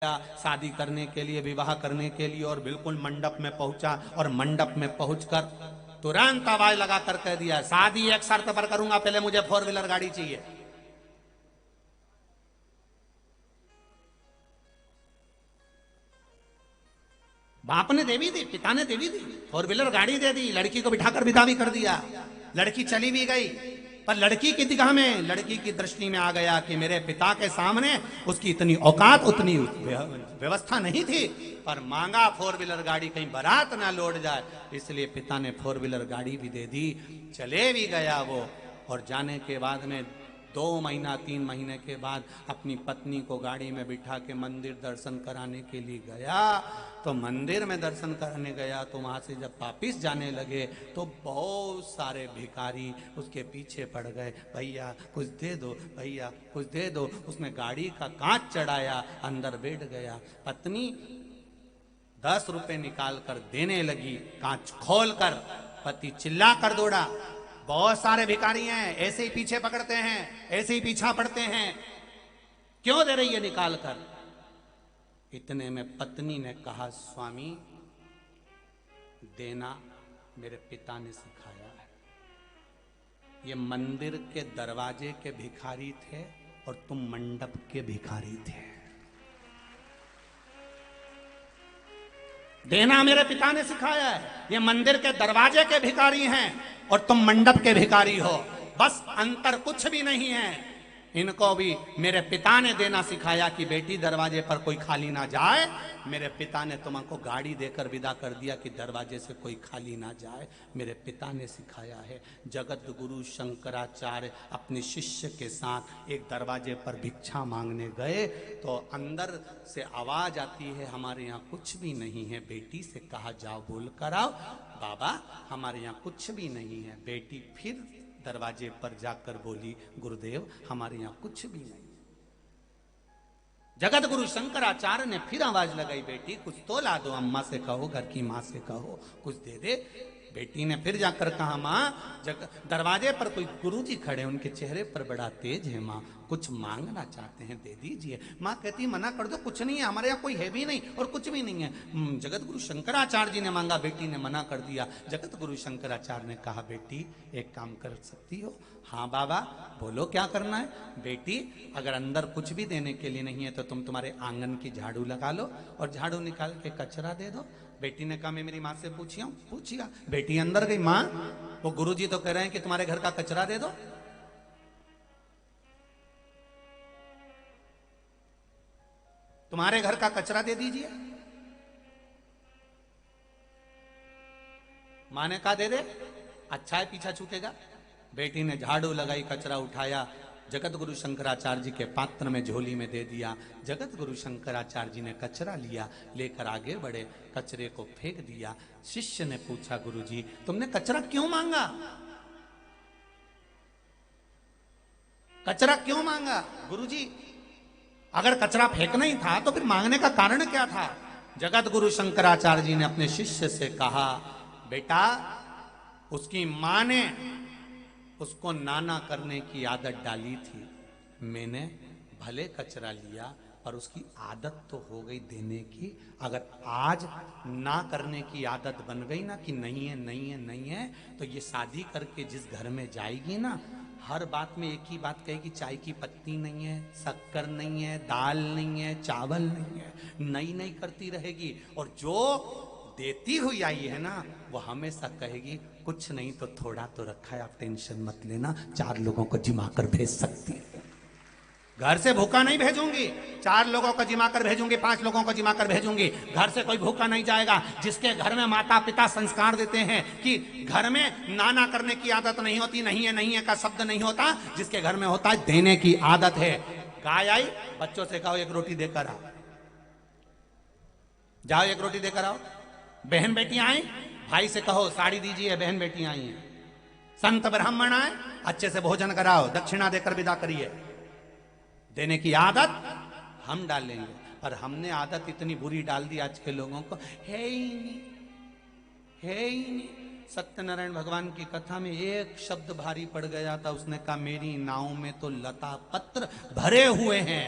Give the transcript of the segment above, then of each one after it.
शादी करने के लिए, विवाह करने के लिए, और बिल्कुल मंडप में पहुंचा और मंडप में पहुंचकर तुरंत आवाज लगाकर कह दिया, शादी एक शर्त पर करूंगा, पहले मुझे 4 व्हीलर गाड़ी चाहिए। बाप ने देवी दी, पिता ने देवी दी, 4 व्हीलर गाड़ी दे दी, लड़की को बिठाकर विदा भी कर दिया। लड़की चली भी गई, पर लड़की की निगाह में, लड़की की दृष्टि में आ गया कि मेरे पिता के सामने उसकी इतनी औकात, उतनी व्यवस्था नहीं थी, पर मांगा 4 व्हीलर गाड़ी, कहीं बारात ना लौट जाए, इसलिए पिता ने 4 व्हीलर गाड़ी भी दे दी। चले भी गया वो, और जाने के बाद में 2 महीना 3 महीने के बाद अपनी पत्नी को गाड़ी में बिठा के मंदिर दर्शन कराने के लिए गया। तो मंदिर में दर्शन कराने गया तो वहां से जब वापिस जाने लगे तो बहुत सारे भिखारी उसके पीछे पड़ गए, भैया कुछ दे दो, भैया कुछ दे दो। उसने गाड़ी का कांच चढ़ाया, अंदर बैठ गया। पत्नी 10 रुपए निकाल कर देने लगी, कांच खोल कर। पति चिल्ला कर दौड़ा, बहुत सारे भिखारी हैं, ऐसे ही पीछे पकड़ते हैं, ऐसे ही पीछा पड़ते हैं, क्यों दे रही है निकाल कर। इतने में पत्नी ने कहा, स्वामी देना मेरे पिता ने सिखाया है। ये मंदिर के दरवाजे के भिखारी थे और तुम मंडप के भिखारी थे। देना मेरे पिता ने सिखाया है। ये मंदिर के दरवाजे के भिखारी हैं और तुम मंडप के भिखारी हो, बस अंतर कुछ भी नहीं है। इनको भी मेरे पिता ने देना सिखाया कि बेटी दरवाजे पर कोई खाली ना जाए। मेरे पिता ने तुमको गाड़ी देकर विदा कर दिया कि दरवाजे से कोई खाली ना जाए, मेरे पिता ने सिखाया है। जगत गुरु शंकराचार्य अपने शिष्य के साथ एक दरवाजे पर भिक्षा मांगने गए तो अंदर से आवाज आती है, हमारे यहाँ कुछ भी नहीं है। बेटी से कहा, जाओ बोल कर आओ। बाबा हमारे यहाँ कुछ भी नहीं है। बेटी फिर दरवाजे पर जाकर बोली, गुरुदेव हमारे यहाँ कुछ भी नहीं। जगत गुरु शंकराचार्य ने फिर आवाज लगाई, बेटी कुछ तो ला दो, अम्मा से कहो, घर की माँ से कहो, कुछ दे दे। बेटी ने फिर जाकर कहा, माँ दरवाजे पर कोई गुरुजी खड़े, उनके चेहरे पर बड़ा तेज है, माँ कुछ मांगना चाहते हैं, दे दीजिए। माँ कहती, मना कर दो, कुछ नहीं है, हमारे यहाँ कोई है भी नहीं और कुछ भी नहीं है। जगत गुरु शंकराचार्य जी ने मांगा, बेटी ने मना कर दिया। जगत गुरु शंकराचार्य ने कहा, बेटी एक काम कर सकती हो? हाँ बाबा बोलो क्या करना है। बेटी अगर अंदर कुछ भी देने के लिए नहीं है तो तुम तुम्हारे आंगन की झाड़ू लगा लो और झाड़ू निकाल के कचरा दे दो। बेटी ने कहा, मैं मेरी माँ से पूछिएगा। बेटी अंदर गई, माँ वो गुरुजी तो कह रहे हैं कि तुम्हारे घर का कचरा दे दो। तुम्हारे घर का कचरा दे दीजिए। माँ ने कहा, दे दे, अच्छा है पीछा छूटेगा। बेटी ने झाड़ू लगाई, कचरा उठाया, जगत गुरु शंकराचार्य जी के पात्र में झोली में दे दिया। जगत गुरु शंकराचार्य जी ने कचरा लिया, लेकर आगे बढ़े, कचरे को फेंक दिया। शिष्य ने पूछा, गुरुजी तुमने कचरा क्यों मांगा? कचरा क्यों मांगा? गुरुजी अगर कचरा फेंकना ही था तो फिर मांगने का कारण क्या था? जगत गुरु शंकराचार्य जी ने अपने शिष्य से कहा, बेटा उसकी मां ने उसको नाना करने की आदत डाली थी। मैंने भले कचरा लिया पर उसकी आदत तो हो गई देने की। अगर आज ना करने की आदत बन गई ना कि नहीं है नहीं है नहीं है, तो ये शादी करके जिस घर में जाएगी ना, हर बात में एक ही बात कहेगी, चाय की पत्ती नहीं है, शक्कर नहीं है, दाल नहीं है, चावल नहीं है, नई नई करती रहेगी। और जो देती हुई आई है ना, वो हमेशा कहेगी, कुछ नहीं तो थोड़ा तो रखा है, आप टेंशन मत लेना, 4 लोगों को जिमा कर भेज सकती है। घर से भूखा नहीं भेजूंगी, 4 लोगों को जिमा कर भेजूंगी, 5 लोगों को जिमा कर भेजूंगी। घर से कोई भूखा नहीं जाएगा। जिसके घर में माता पिता संस्कार देते हैं कि घर में नाना करने की आदत नहीं होती, नहीं है का शब्द नहीं होता, जिसके घर में होता है देने की आदत है। गाय आई, बच्चों से कहो एक रोटी देकर आओ, जाओ एक रोटी देकर आओ। बहन बेटियां आई, भाई से कहो साड़ी दीजिए, बहन बेटियां आई हैं। संत ब्राह्मण आए, अच्छे से भोजन कराओ, दक्षिणा देकर विदा करिए। देने की आदत हम डालेंगे, पर हमने आदत इतनी बुरी डाल दी आज के लोगों को, है ही नहीं, है ही नहीं। सत्यनारायण भगवान की कथा में एक शब्द भारी पड़ गया था, उसने कहा, मेरी नाव में तो लता पत्र भरे हुए हैं,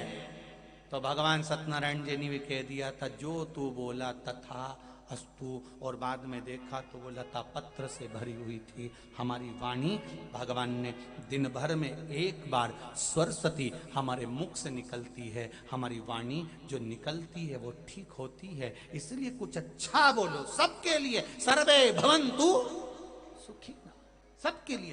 तो भगवान सत्यनारायण जी ने भी कह दिया था, जो तू बोला तथा अस्तु। और बाद में देखा तो वो लता पत्र से भरी हुई थी हमारी वाणी। भगवान ने दिन भर में एक बार सरस्वती हमारे मुख से निकलती है, हमारी वाणी जो निकलती है वो ठीक होती है। इसलिए कुछ अच्छा बोलो सबके लिए, सर्वे भवन्तु सुखी, सबके लिए।